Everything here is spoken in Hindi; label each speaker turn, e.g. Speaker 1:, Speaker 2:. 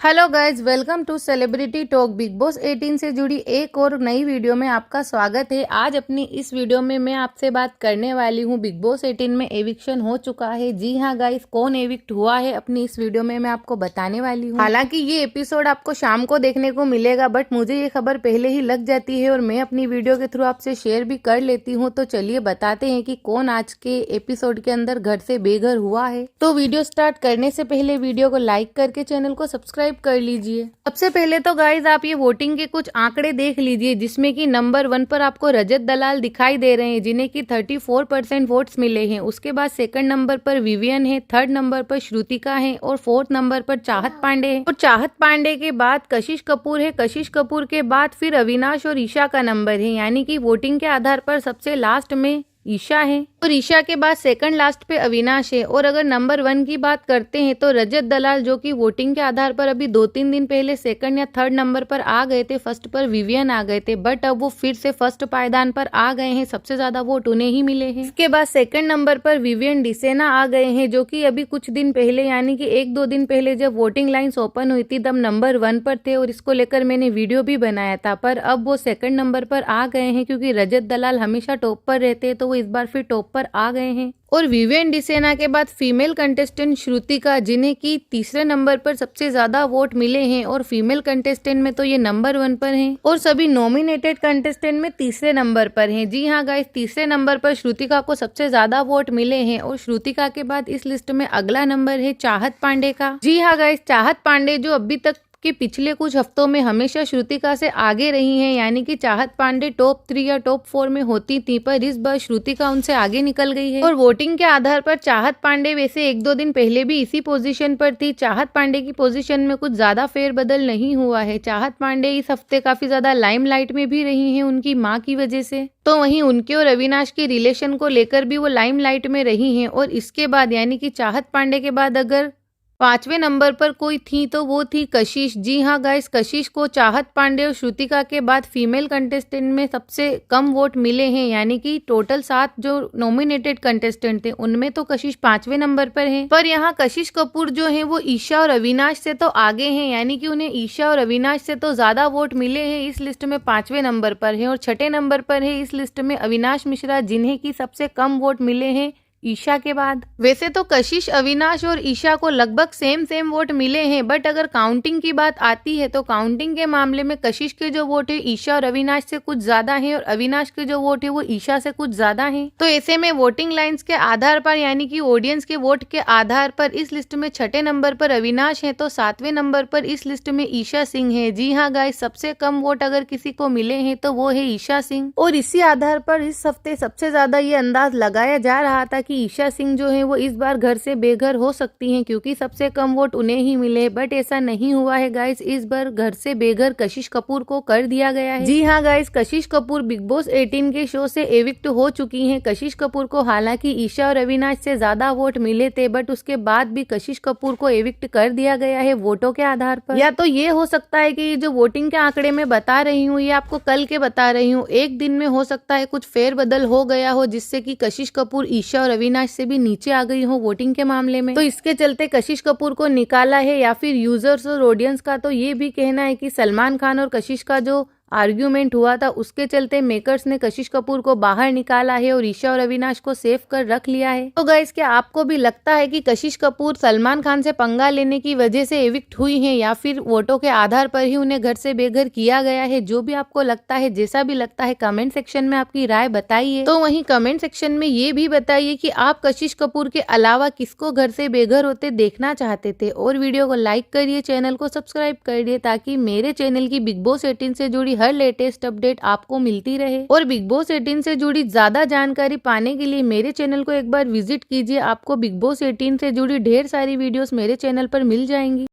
Speaker 1: Hello guys, welcome to celebrity talk. Big boss 18 से जुड़ी एक और नई वीडियो में आपका स्वागत है। आज अपनी इस वीडियो में मैं आपसे बात करने वाली हूँ बिग बॉस 18 में एविक्शन हो चुका है। जी हाँ गाइज, कौन एविक्ट हुआ है अपनी इस वीडियो में मैं आपको बताने वाली हूँ। हालांकि ये एपिसोड आपको शाम को देखने को मिलेगा, बट मुझे ये खबर पहले ही लग जाती है और मैं अपनी वीडियो के थ्रू आपसे शेयर भी कर लेती हूँ। तो चलिए बताते हैं कि कौन आज के एपिसोड के अंदर घर से बेघर हुआ है। तो वीडियो स्टार्ट करने से पहले वीडियो को लाइक करके चैनल को सब्सक्राइब कर लीजिए। सबसे पहले तो गाइज आप ये वोटिंग के कुछ आंकड़े देख लीजिए, जिसमें कि नंबर 1 पर आपको रजत दलाल दिखाई दे रहे हैं, जिन्हें कि 34% वोट्स मिले हैं। उसके बाद सेकंड नंबर पर विवियन है, थर्ड नंबर पर श्रुतिका है और फोर्थ नंबर पर चाहत पांडे है। और चाहत पांडे के बाद कशिश कपूर है। कशिश कपूर के बाद फिर अविनाश और ईशा का नंबर है, यानी कि वोटिंग के आधार पर सबसे लास्ट में ईशा है और ईशा के बाद सेकंड लास्ट पे अविनाश है। और अगर नंबर 1 की बात करते हैं तो रजत दलाल, जो कि वोटिंग के आधार पर अभी 2-3 दिन पहले सेकंड या थर्ड नंबर पर आ गए थे, फर्स्ट पर विवियन आ गए थे, बट अब वो फिर से फर्स्ट पायदान पर आ गए हैं। सबसे ज्यादा वोट उन्हें ही मिले हैं। इसके बाद सेकंड नंबर पर विवियन डिसेना आ गए हैं, जो कि अभी कुछ दिन पहले यानी कि 1-2 दिन पहले जब वोटिंग लाइन्स ओपन हुई थी तब नंबर 1 पर थे और इसको लेकर मैंने वीडियो भी बनाया था। पर अब वो सेकंड नंबर पर आ गए हैं, क्योंकि रजत दलाल हमेशा टॉप पर रहते हैं, तो वो इस बार फिर टॉप पर आ गए हैं। और विवियन डिसेना के बाद फीमेल कंटेस्टेंट श्रुतिका, जिन्हें की तीसरे नंबर पर सबसे ज्यादा वोट मिले हैं और फीमेल कंटेस्टेंट में तो ये नंबर 1 पर हैं और सभी नॉमिनेटेड कंटेस्टेंट में तीसरे नंबर पर हैं। जी हाँ गाइस, तीसरे नंबर पर श्रुतिका को सबसे ज्यादा वोट मिले हैं और श्रुतिका के बाद इस लिस्ट में अगला नंबर है चाहत पांडे का। जी हाँ गाइस, चाहत पांडे जो अभी तक कि पिछले कुछ हफ्तों में हमेशा श्रुतिका से आगे रही हैं, यानी कि चाहत पांडे टॉप 3 या टॉप 4 में होती थी, पर इस बार श्रुतिका उनसे आगे निकल गई है। और वोटिंग के आधार पर चाहत पांडे वैसे 1-2 दिन पहले भी इसी पोजीशन पर थी। चाहत पांडे की पोजीशन में कुछ ज्यादा फेरबदल नहीं हुआ है। चाहत पांडे इस हफ्ते काफी ज्यादा लाइमलाइट में भी रही हैं उनकी माँ की वजह से, तो वहीं उनके और अविनाश के रिलेशन को लेकर भी वो लाइमलाइट में रही हैं। और इसके बाद यानी कि चाहत पांडे के बाद अगर 5वें नंबर पर कोई थी तो वो थी कशिश। जी हाँ गाइस, कशिश को चाहत पांडे और श्रुतिका के बाद फीमेल कंटेस्टेंट में सबसे कम वोट मिले हैं, यानी कि टोटल 7 जो नॉमिनेटेड कंटेस्टेंट थे उनमें तो कशिश 5वें नंबर पर है। पर यहाँ कशिश कपूर जो है वो ईशा और अविनाश से तो आगे हैं, यानी कि उन्हें ईशा और अविनाश से तो ज्यादा वोट मिले हैं। इस लिस्ट में 5वें नंबर पर है और छठे नंबर पर है इस लिस्ट में अविनाश मिश्रा, जिन्हें की सबसे कम वोट मिले हैं ईशा के बाद। वैसे तो कशिश, अविनाश और ईशा को लगभग सेम वोट मिले हैं, बट अगर काउंटिंग की बात आती है तो काउंटिंग के मामले में कशिश के जो वोट है ईशा और अविनाश से कुछ ज्यादा है और अविनाश के जो वोट है वो ईशा से कुछ ज्यादा है। तो ऐसे में वोटिंग लाइंस के आधार पर यानी कि ऑडियंस के वोट के आधार पर इस लिस्ट में छठे नंबर पर अविनाश है तो 7वें नंबर पर इस लिस्ट में ईशा सिंह है। जी हाँ गाइस, सबसे कम वोट अगर किसी को मिले हैं तो वो है ईशा सिंह। और इसी आधार पर इस हफ्ते सबसे ज्यादा ये अंदाज लगाया जा रहा था कि ईशा सिंह जो है वो इस बार घर से बेघर हो सकती हैं, क्योंकि सबसे कम वोट उन्हें ही मिले, बट ऐसा नहीं हुआ है गाइस। इस बार घर से बेघर कशिश कपूर को कर दिया गया है। जी हाँ गाइस, कशिश कपूर बिग बॉस 18 के शो से एविक्ट हो चुकी हैं। कशिश कपूर को हालांकि ईशा और अविनाश से ज्यादा वोट मिले थे, बट उसके बाद भी कशिश कपूर को एविक्ट कर दिया गया है वोटों के आधार पर। या तो ये हो सकता है कि जो वोटिंग के आंकड़े मैं बता रही हूँ ये आपको कल के बता रही हूँ, एक दिन में हो सकता है कुछ फेरबदल हो गया हो, जिससे कि कशिश कपूर ईशा और अविनाश से भी नीचे आ गई हो वोटिंग के मामले में, तो इसके चलते कशिश कपूर को निकाला है। या फिर यूजर्स और ऑडियंस का तो ये भी कहना है कि सलमान खान और कशिश का जो आर्ग्यूमेंट हुआ था उसके चलते मेकर्स ने कशिश कपूर को बाहर निकाला है और ईशा और अविनाश को सेव कर रख लिया है। तो गाइस, क्या आपको भी लगता है कि कशिश कपूर सलमान खान से पंगा लेने की वजह से एविक्ट हुई हैं, या फिर वोटों के आधार पर ही उन्हें घर से बेघर किया गया है? जो भी आपको लगता है, जैसा भी लगता है, कमेंट सेक्शन में आपकी राय बताइए। तो वहीं कमेंट सेक्शन में ये भी बताइए कि आप कशिश कपूर के अलावा किसको घर से बेघर होते देखना चाहते थे। और वीडियो को लाइक करिए, चैनल को सब्सक्राइब करिए, ताकि मेरे चैनल की बिग बॉस 18 से जुड़ी हर लेटेस्ट अपडेट आपको मिलती रहे। और बिग बॉस 18 से जुड़ी ज्यादा जानकारी पाने के लिए मेरे चैनल को एक बार विजिट कीजिए। आपको बिग बॉस 18 से जुड़ी ढेर सारी वीडियोस मेरे चैनल पर मिल जाएंगी।